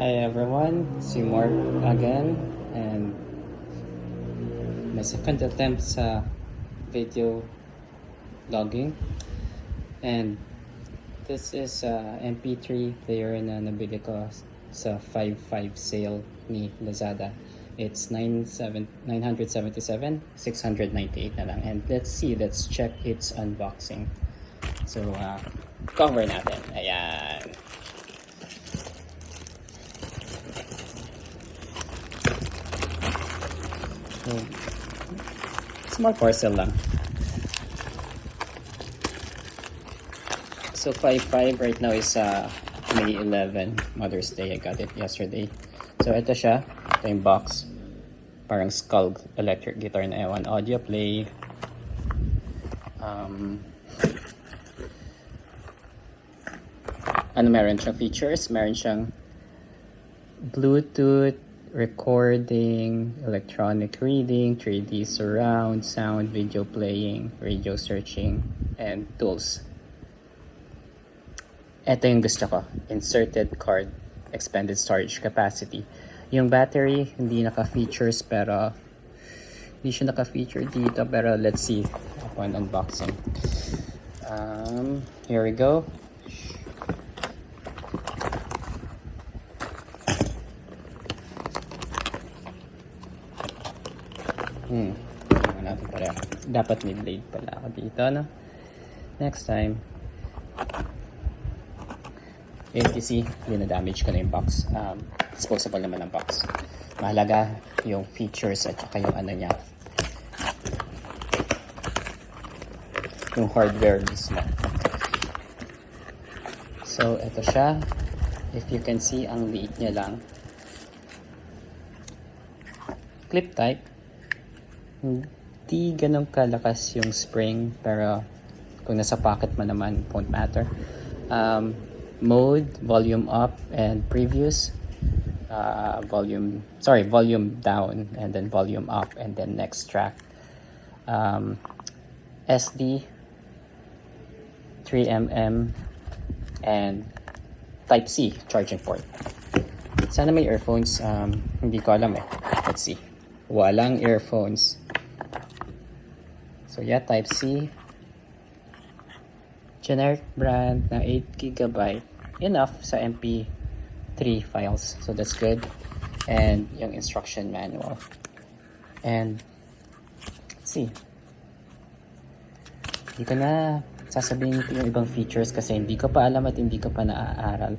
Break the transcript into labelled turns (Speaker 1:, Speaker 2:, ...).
Speaker 1: Hi everyone, Seymour again, and my second attempt sa video logging. And this is a MP3 player na nabili ko sa 5.5 sale ni Lazada. It's 977, 698 na lang. And let's check its unboxing. So, cover natin. Ayan. So, small parcel lang. So 5.5 right now is May 11, Mother's Day. I got it yesterday. So ito siya. Ito yung box. Parang skull electric guitar na ewan. Audio play. Ano meron siyang features? Meron siyang Bluetooth, recording, electronic reading, 3D surround, sound, video playing, radio searching, and tools. Ito yung gusto ko. Inserted card, expanded storage capacity. Yung battery, hindi naka-features pero hindi siya naka-feature dito pero let's see upon unboxing. Here we go. Natin pala. Dapat may blade pala ako dito, no? Next time. You see, damage ko na yung box. Disposable naman ang box. Mahalaga yung features at saka yung ano niya. Yung hardware mismo. So, ito siya. If you can see, ang liit niya lang. Clip type. Hindi ganun kalakas yung spring, pero kung nasa pocket mo naman, won't matter. Mode, volume up and previews. Volume down and then volume up and then next track. SD, 3mm and Type-C charging port. Sana may earphones. Hindi ko alam eh. Let's see. Walang earphones. So yeah, Type-C. Generic brand na 8GB. Enough sa MP3 files. So that's good. And yung instruction manual. And let's see. Hindi ko na sasabihin yung ibang features kasi hindi ko pa alam at hindi ko pa naaaral.